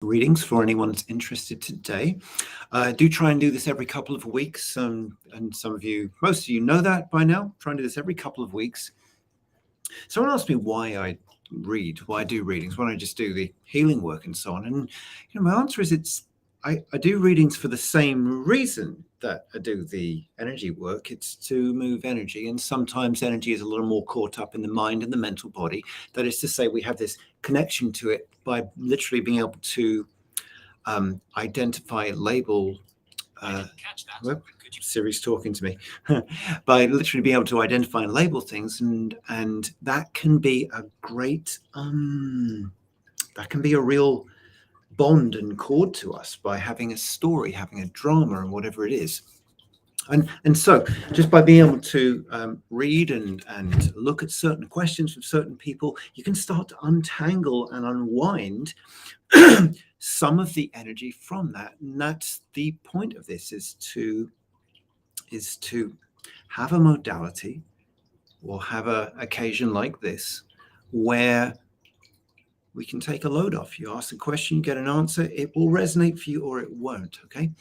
readings for anyone that's interested today. I do try and do this every couple of weeks, and some of you, most of you know that by now. Try and do this every couple of weeks. Someone asked me why I read, why I do readings, why don't I just do the healing work and so on? And my answer is I do readings for the same reason that I do the energy work. It's to move energy, and sometimes energy is a little more caught up in the mind and the mental body. That is to say, we have this connection to it by literally being able to identify, label. Siri's talking to me. By literally being able to identify and label things, and that can be a great that can be a real bond and chord to us by having a story, having a drama, and whatever it is. And so just by being able to read and look at certain questions from certain people, you can start to untangle and unwind some of the energy from that. And that's the point of this, is to have a modality or have an occasion like this where we can take a load off. You ask a question, you get an answer. It will resonate for you or it won't, okay?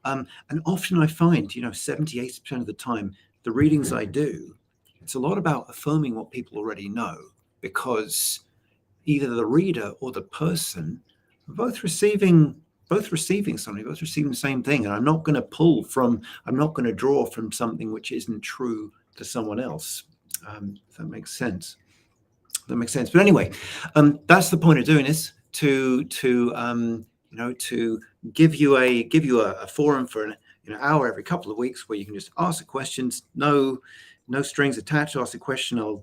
And often I find, 70, 80% of the time, the readings I do, it's a lot about affirming what people already know, because either the reader or the person are both receiving something, both receiving the same thing. And I'm not going to draw from something which isn't true to someone else. If that makes sense. But anyway, that's the point of doing this, to give you a forum for an hour every couple of weeks where you can just ask the questions, no strings attached. Ask a question, I'll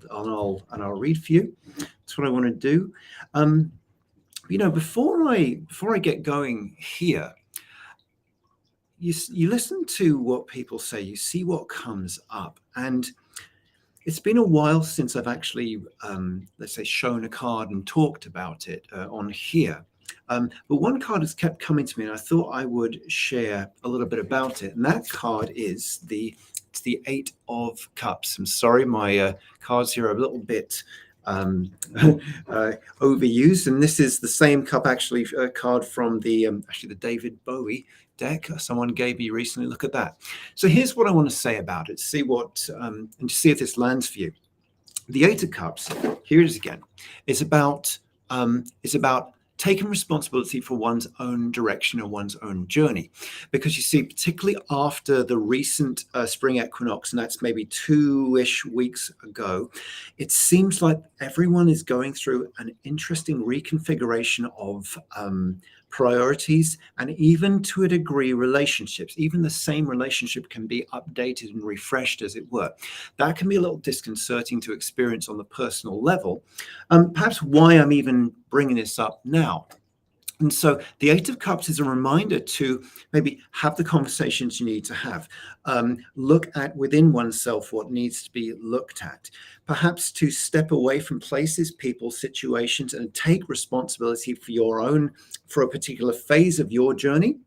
read for you. That's what I want to do. Before I get going here, you listen to what people say, you see what comes up, and it's been a while since I've actually, let's say, shown a card and talked about it on here. But one card has kept coming to me, and I thought I would share a little bit about it. And that card is the Eight of Cups. I'm sorry, my cards here are a little bit overused, and this is the same cup, actually, a card from the David Bowie deck someone gave me recently. Look at that. So here's what I want to say about it. See what and see if this lands for you. The Eight of Cups, here it is again. It's about taking responsibility for one's own direction and one's own journey. Because you see, particularly after the recent spring equinox, and that's maybe 2-ish weeks ago, it seems like everyone is going through an interesting reconfiguration of priorities, and even to a degree relationships. Even the same relationship can be updated and refreshed, as it were. That can be a little disconcerting to experience on the personal level. Perhaps why I'm even bringing this up now. And so the Eight of Cups is a reminder to maybe have the conversations you need to have. Look at within oneself what needs to be looked at. Perhaps to step away from places, people, situations, and take responsibility for a particular phase of your journey,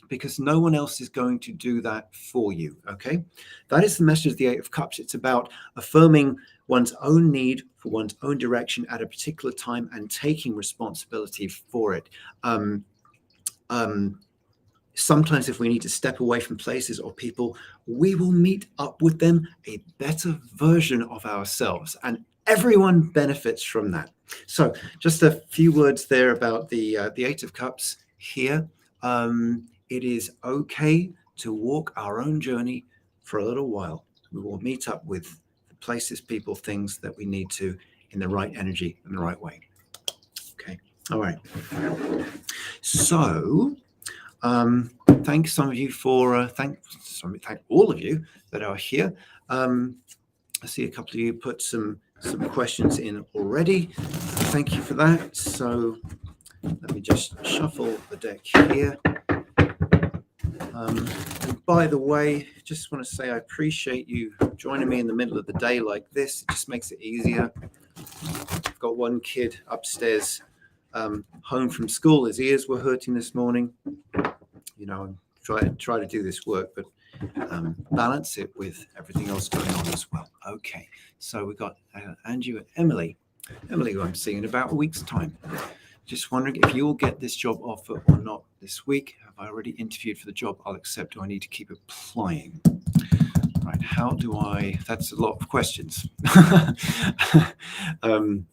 because no one else is going to do that for you, okay? That is the message of the Eight of Cups. It's about affirming one's own need for one's own direction at a particular time and taking responsibility for it. Sometimes if we need to step away from places or people, we will meet up with them a better version of ourselves, and everyone benefits from that. So just a few words there about the Eight of Cups here. It is okay to walk our own journey for a little while. We will meet up with the places, people, things that we need to in the right energy and the right way. Okay. All right. So thank some of you for thank all of you that are here. I see a couple of you put some questions in already. Thank you for that. So let me just shuffle the deck here. By the way, just want to say I appreciate you joining me in the middle of the day like this. It just makes it easier. I've got one kid upstairs home from school. His ears were hurting this morning. I'm try to do this work, but balance it with everything else going on as well. Okay, so we've got Angie and Emily, who I'm seeing in about a week's time. Just wondering if you'll get this job offer or not this week. Have I already interviewed for the job? I'll accept. Do I need to keep applying? Right. How do I? That's a lot of questions. How do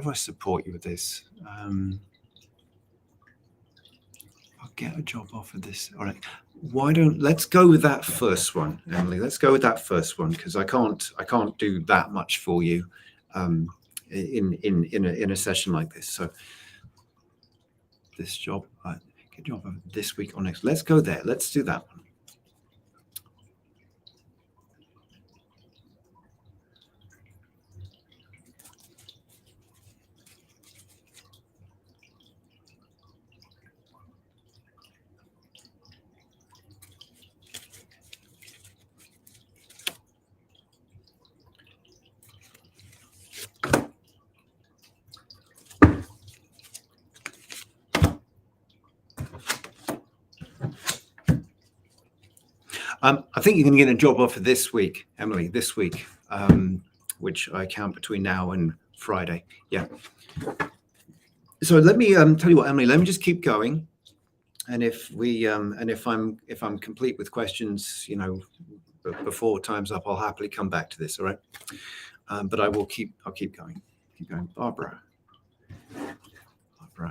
I support you with this? I'll get a job offer this. All right. Let's go with that first one, Emily. Let's go with that first one because I can't do that much for you in a session like this. So this job, get job offer this week or next. Let's go there. Let's do that one. I think you're going to get a job offer this week, Emily, this week, which I count between now and Friday. Yeah. So let me tell you what, Emily, let me just keep going. And if I'm complete with questions, before time's up, I'll happily come back to this. All right. But I'll keep going. Keep going. Barbara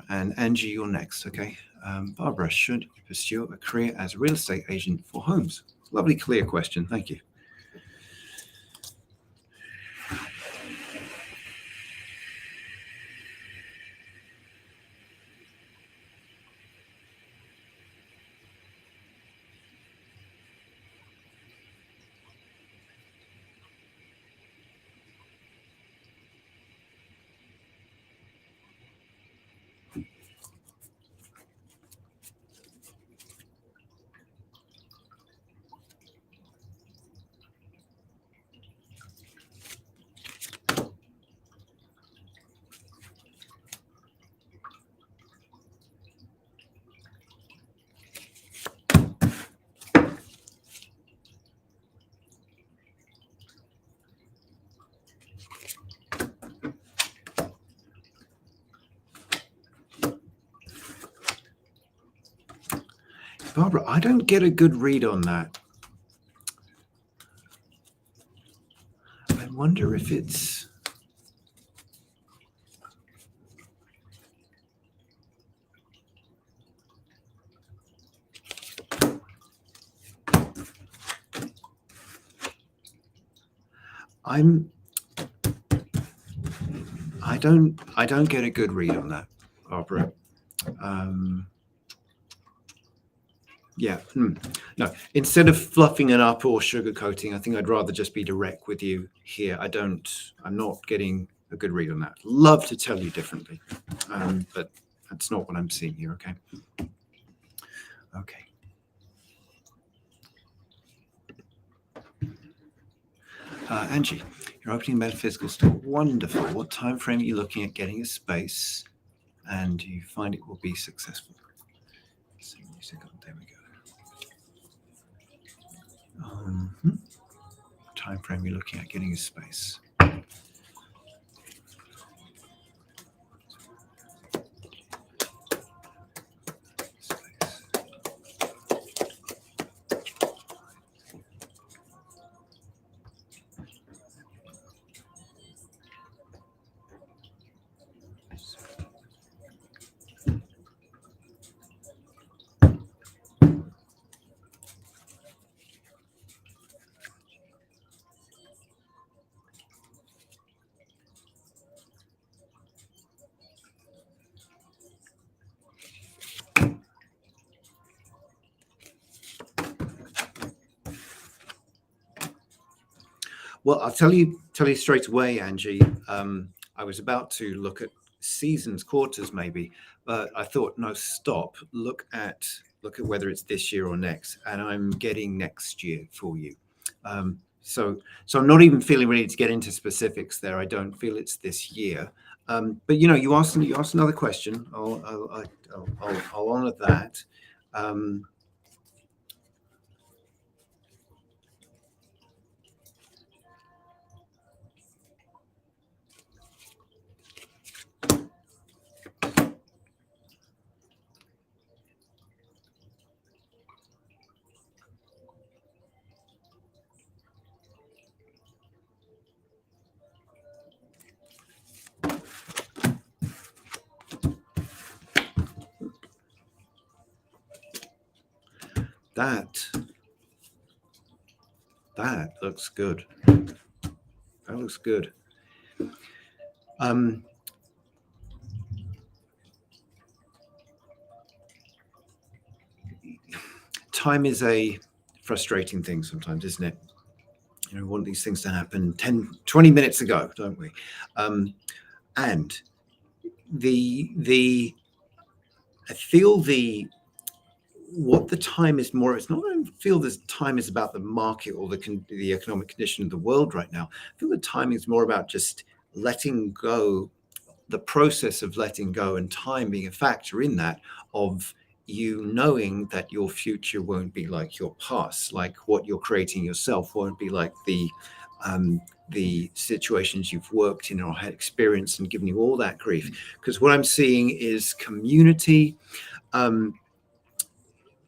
and Angie, you're next. Okay. Barbara, should you pursue a career as a real estate agent for homes? Lovely, clear question. Thank you. Barbara, I don't get a good read on that. I wonder if it's... I don't get a good read on that, Barbara. Yeah, no, instead of fluffing it up or sugarcoating, I think I'd rather just be direct with you here. I'm not getting a good read on that. Love to tell you differently, but that's not what I'm seeing here, okay? Okay. Angie, you're opening a metaphysical store. Wonderful. What time frame are you looking at getting a space, and do you find it will be successful? There we go. Time frame you're looking at getting a space. Well, I'll tell you straight away, Angie. I was about to look at seasons, quarters, maybe, but I thought, no, stop. Look at whether it's this year or next, and I'm getting next year for you. So I'm not even feeling ready to get into specifics there. I don't feel it's this year. But you asked another question. I'll honor that. That looks good. That looks good. Time is a frustrating thing sometimes, isn't it? We want these things to happen 10, 20 minutes ago, don't we? And I feel what the time is more, it's not, I don't feel this time is about the market or the economic condition of the world right now. I feel the time is more about just letting go, the process of letting go, and time being a factor in that, of you knowing that your future won't be like your past, like what you're creating yourself won't be like the situations you've worked in or had experienced and given you all that grief. Because what I'm seeing is community.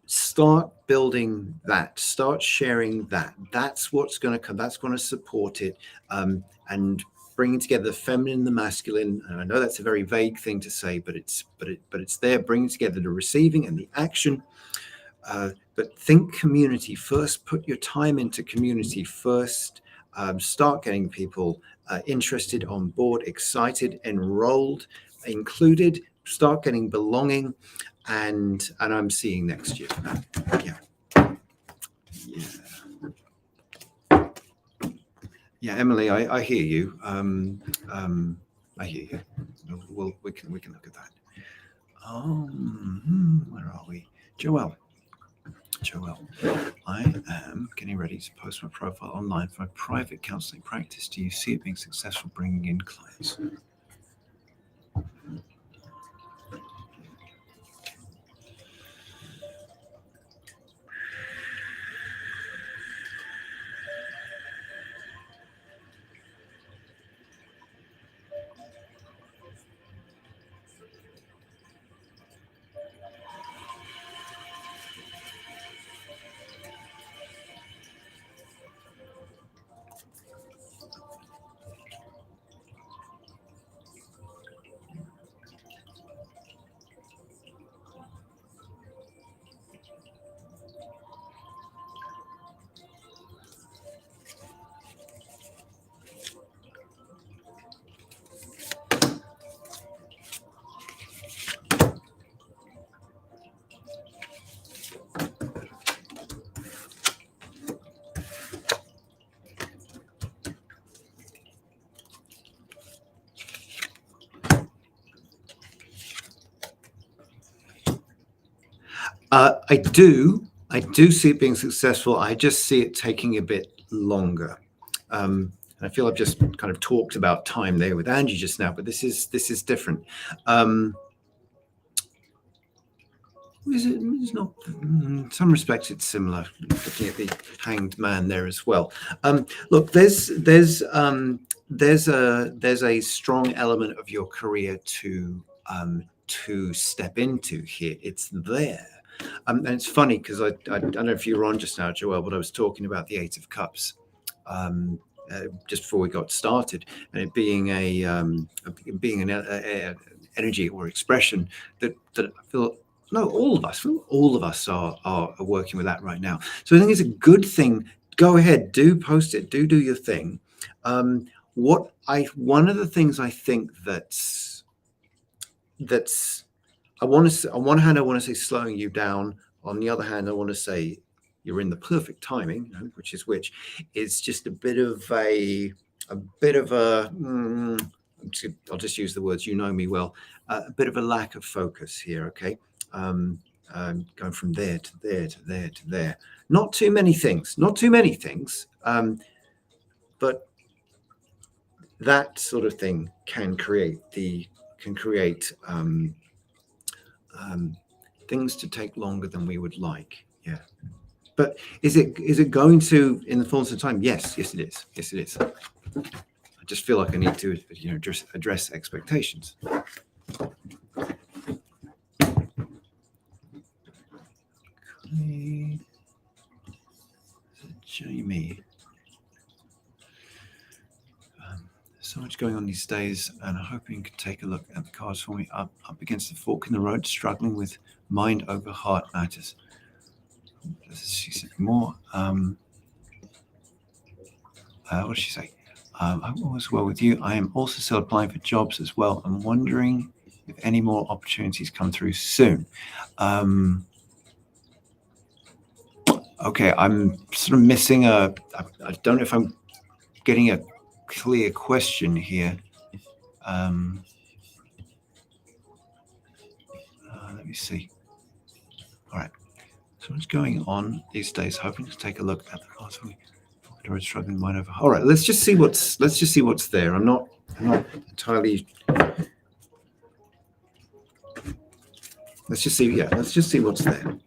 Start building that, start sharing that. That's what's going to come, that's going to support it, and bringing together the feminine and the masculine. And I know that's a very vague thing to say, but it's there, bringing together the receiving and the action. But think community first, put your time into community first. Start getting people interested, on board, excited, enrolled, included. Start getting belonging, and I'm seeing next year. Yeah, Emily, I hear you. I hear you. We can look at that. Where are we? Joelle, I am getting ready to post my profile online for a private counseling practice. Do you see it being successful bringing in clients? I do see it being successful. I just see it taking a bit longer. I feel I've just kind of talked about time there with Angie just now, but this is different. It's not. In some respects, it's similar. Looking at the hanged man there as well. Look, there's a strong element of your career to step into here. It's there. And it's funny because I don't know if you were on just now, Joelle, but I was talking about the Eight of Cups just before we got started, and it being an energy or expression that I feel. No, all of us are working with that right now. So I think it's a good thing. Go ahead, post it, do your thing. One of the things I think that's on one hand, I want to say slowing you down. On the other hand, I want to say you're in the perfect timing, which is just a bit of a I'll just use the words, you know me well, a bit of a lack of focus here. Okay. Going from there to there to there to there. Not too many things, but that sort of thing can create things to take longer than we would like. Yeah. But is it going to, in the fullness of time? Yes, it is. Yes, it is. I just feel like I need to, address expectations. Jamie. So much going on these days, and I'm hoping you can take a look at the cards for me. Up against the fork in the road, struggling with mind over heart matters. She said more. What did she say? I'm always well with you. I am also still applying for jobs as well. I'm wondering if any more opportunities come through soon. Okay, I'm sort of missing I don't know if I'm getting a clear question here. Let me see. All right. So what's going on these days? Hoping to take a look at the class. Struggling mind over. All right. Let's just see what's there. I'm not entirely. Let's just see. Yeah. Let's just see what's there.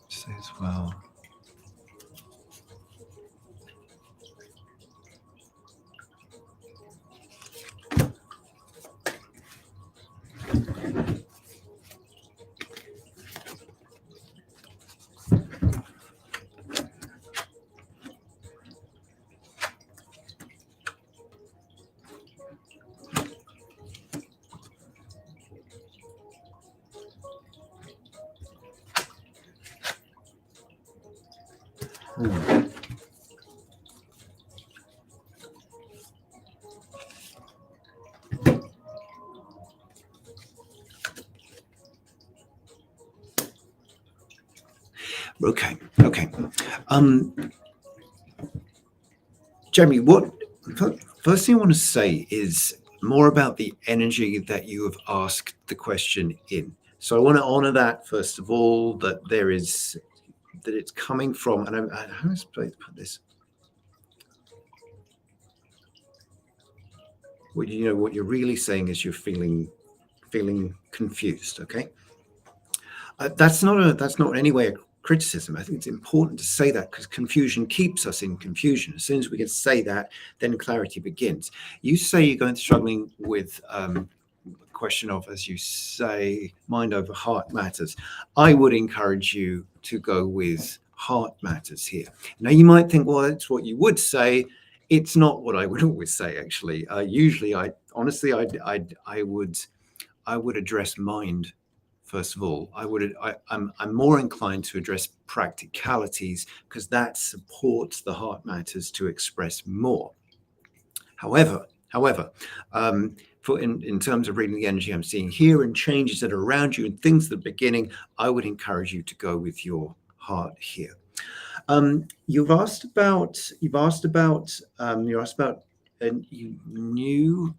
Say as well. Okay. Jeremy, first thing I want to say is more about the energy that you have asked the question in. So I want to honor that first of all, that it's coming from, and how am I supposed to put this? What you're really saying is you're feeling confused. Okay, that's not in any way a criticism. I think it's important to say that because confusion keeps us in confusion. As soon as we can say that, then clarity begins. You say you're going struggling with the question of, as you say, mind over heart matters. I would encourage you to go with heart matters here. Now you might think, well, that's what you would say. It's not what I would always say, actually. Usually, I would address mind first of all. I'm more inclined to address practicalities because that supports the heart matters to express more. However, in terms of reading the energy I'm seeing here and changes that are around you and things that are beginning, I would encourage you to go with your heart here. You asked about and you knew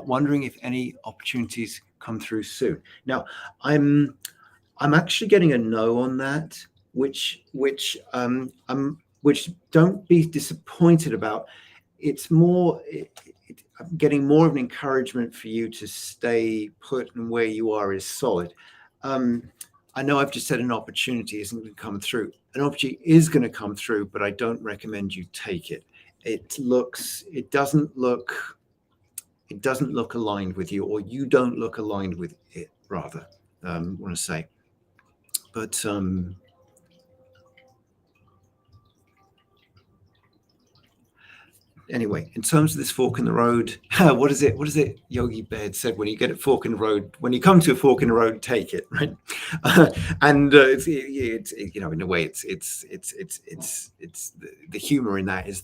wondering if any opportunities come through soon. Now, I'm actually getting a no on that, which don't be disappointed about. It's more. I'm getting more of an encouragement for you to stay put and where you are is solid. I know I've just said an opportunity isn't going to come through. An opportunity is going to come through, but I don't recommend you take it. It doesn't look aligned with you, or you don't look aligned with it, rather, I want to say. But anyway, in terms of this fork in the road, what is it Yogi Bear said? When you get a fork in the road, when you come to a fork in the road, take it, right? And it's in a way, it's the humor in that is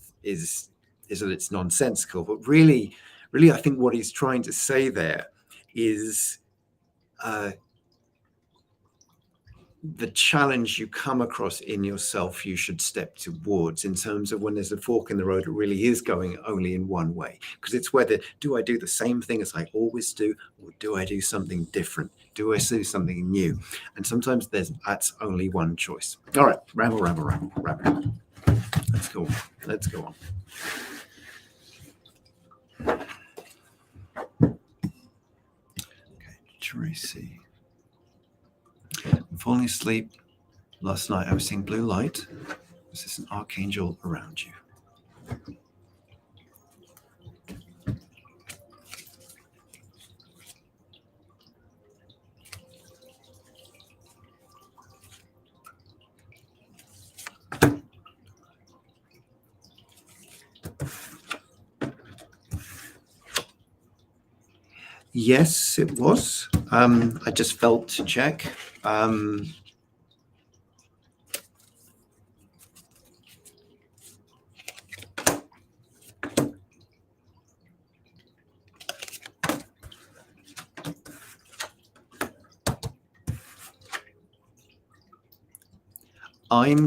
that it's nonsensical, but really, I think what he's trying to say there is the challenge you come across in yourself, you should step towards, in terms of when there's a fork in the road, it really is going only in one way. Because it's whether, do I do the same thing as I always do, or do I do something different? Do I do something new? And sometimes that's only one choice. All right, ramble. Let's go on. Let's go on. Okay, Tracy. I'm falling asleep. Last night I was seeing blue light. Is this an archangel around you? Yes, it was. I just felt to check. I'm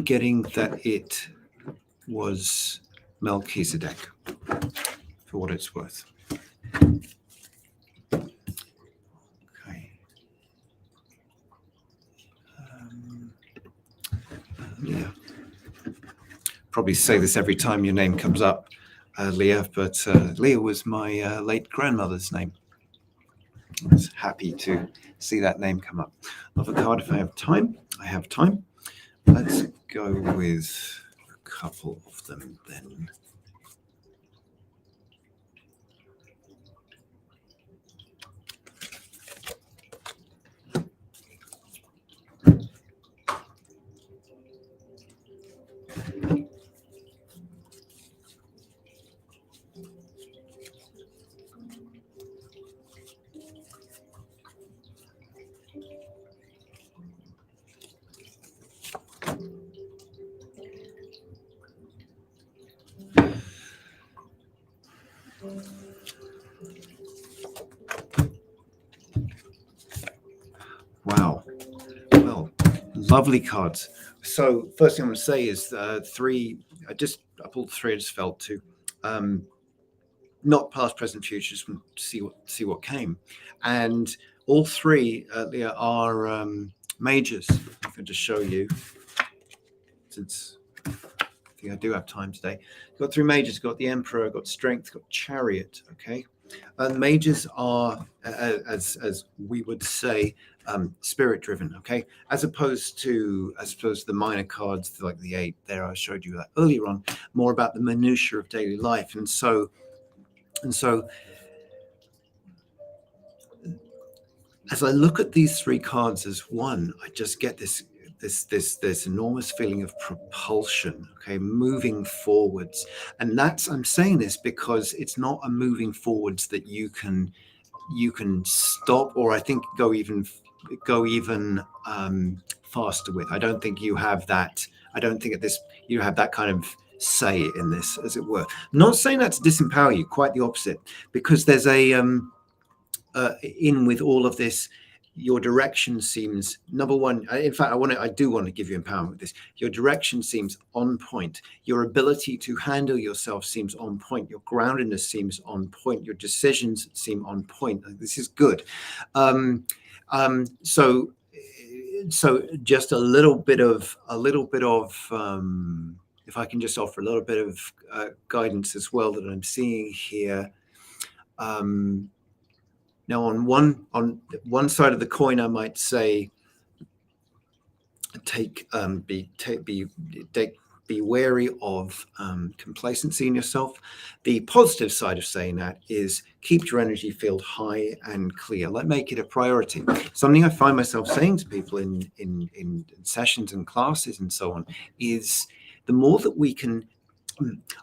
getting that it was Melchizedek, for what it's worth. Okay. Yeah. Probably say this every time your name comes up, Leah, but Leah was my late grandmother's name. I was happy to see that name come up. Love a card if I have time. I have time. Let's go with a couple of them then. Wow. Well, lovely cards. So first thing I'm going to say is three. I pulled three. I just felt two. Not past, present, future. Just want to see what came, and all three are majors. I can just show you, since I think I do have time today. Got three majors. Got the Emperor. Got Strength. Got Chariot. Okay, and majors are, as we would say, spirit driven. Okay, as opposed to the minor cards like the 8 there. I showed you that earlier on. More about the minutiae of daily life, and so as I look at these three cards as one, I just get this enormous feeling of propulsion, okay, moving forwards. And I'm saying this because it's not a moving forwards that you can stop, or I think go even faster with. I don't think you have that. I don't think you have that kind of say in this, as it were. I'm not saying that to disempower you, quite the opposite, because there's in with all of this, your direction seems, number one, in fact, I do want to give you empowerment with this. Your direction seems on point. Your ability to handle yourself seems on point. Your groundedness seems on point. Your decisions seem on point. This is good. So just a little bit of if I can just offer a little bit of guidance as well that I'm seeing here. Now, on one side of the coin, I might say, be wary of complacency in yourself. The positive side of saying that is keep your energy field high and clear. Like, make it a priority. Something I find myself saying to people in sessions and classes and so on is, the more that we can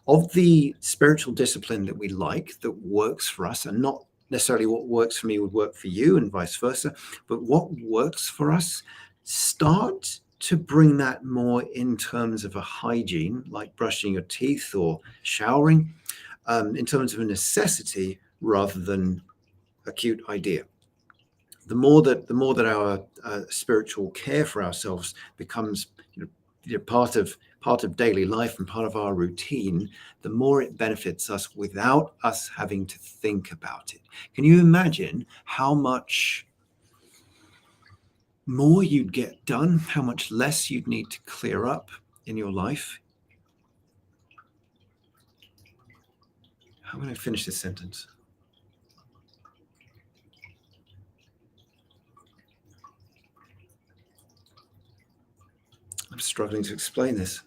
of the spiritual discipline that we like, that works for us, and not necessarily what works for me would work for you and vice versa, but what works for us, start to bring that more in terms of a hygiene, like brushing your teeth or showering, in terms of a necessity rather than a cute idea. the more that our spiritual care for ourselves becomes part of daily life and part of our routine, the more it benefits us without us having to think about it. Can you imagine how much more you'd get done, how much less you'd need to clear up in your life? How can I finish this sentence? I'm struggling to explain this.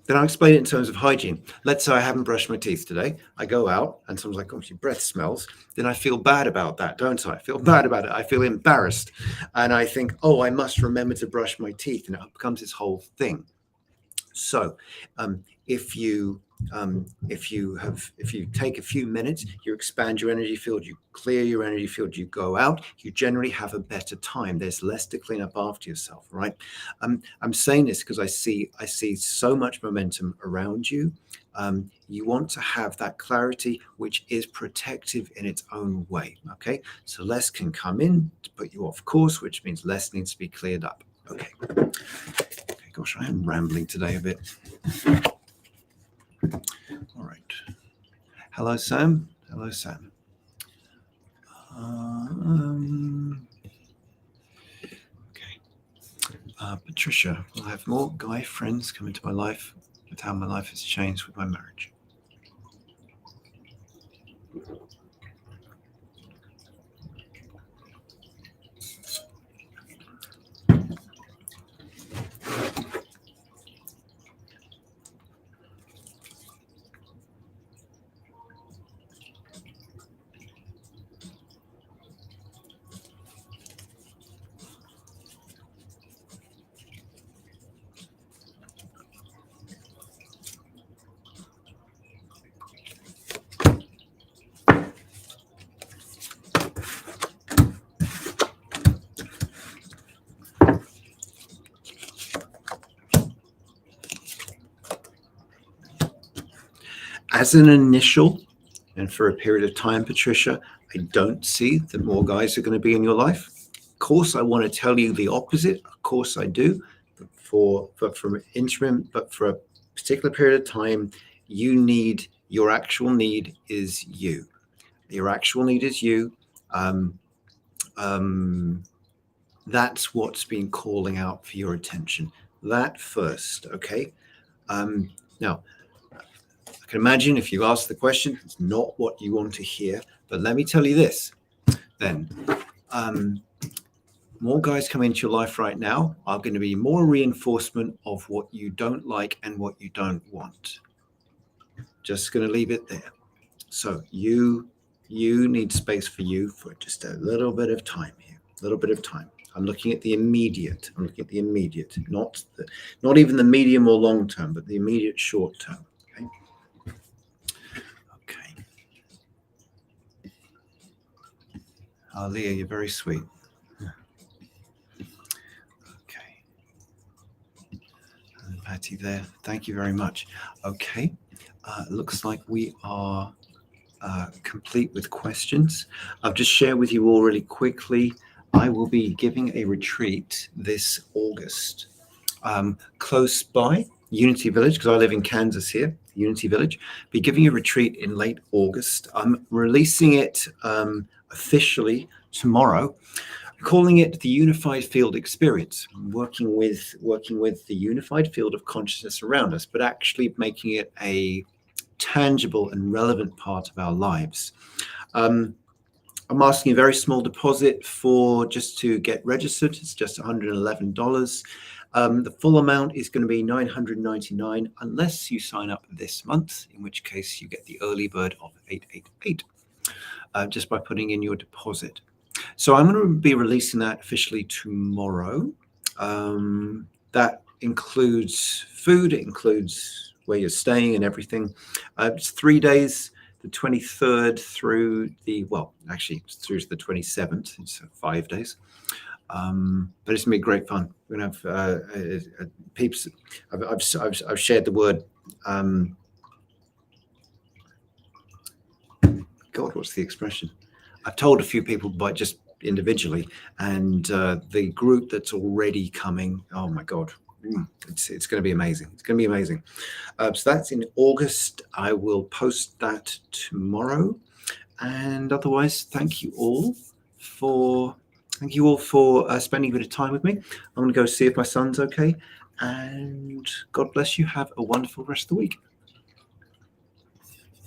Then I'll explain it in terms of hygiene. Let's say I haven't brushed my teeth today. I go out and someone's like, oh, your breath smells. Then I feel bad about that, don't I? I feel bad about it. I feel embarrassed. And I think, oh, I must remember to brush my teeth. And it becomes this whole thing. So if you take a few minutes, you expand your energy field, you clear your energy field, you go out, you generally have a better time. There's less to clean up after yourself, right? I'm saying this because I see so much momentum around you. You want to have that clarity, which is protective in its own way. Okay, so less can come in to put you off course, which means less needs to be cleared up. Okay. Gosh, I am rambling today a bit. All right. Hello, Sam. Hello, Sam. Okay. Patricia, will I have more guy friends come into my life with how my life has changed with my marriage? As an initial, and for a period of time, Patricia, I don't see that more guys are going to be in your life. Of course, I want to tell you the opposite. Of course, I do. But for interim, but for a particular period of time, your actual need is you. Your actual need is you. That's what's been calling out for your attention. That first, okay? Now, I can imagine if you ask the question, it's not what you want to hear. But let me tell you this, then. More guys coming into your life right now are going to be more reinforcement of what you don't like and what you don't want. Just going to leave it there. So you need space for you for just a little bit of time here, a little bit of time. I'm looking at the immediate. Not even the medium or long term, but the immediate short term. Oh, Leah, you're very sweet. Okay. And Patty there. Thank you very much. Okay. Looks like we are complete with questions. I'll just share with you all really quickly. I will be giving a retreat this August close by Unity Village, because I live in Kansas here, Unity Village. Be giving a retreat in late August. I'm releasing it officially tomorrow, calling it the Unified Field Experience, working with the unified field of consciousness around us, but actually making it a tangible and relevant part of our lives. I'm asking a very small deposit just to get registered. It's just $111. The full amount is going to be $999 unless you sign up this month, in which case you get the early bird of $888 just by putting in your deposit. So I'm going to be releasing that officially tomorrow. That includes food, it includes where you're staying and everything. It's 3 days, the 23rd through it's through to the 27th. It's 5 days. But it's gonna be great fun. We're gonna have peeps. I've shared the word. God, what's the expression? I've told a few people by just individually, and the group that's already coming. Oh my God. It's going to be amazing. It's going to be amazing. So that's in August. I will post that tomorrow. And otherwise, thank you all for spending a bit of time with me. I'm going to go see if my son's okay. And God bless you. Have a wonderful rest of the week.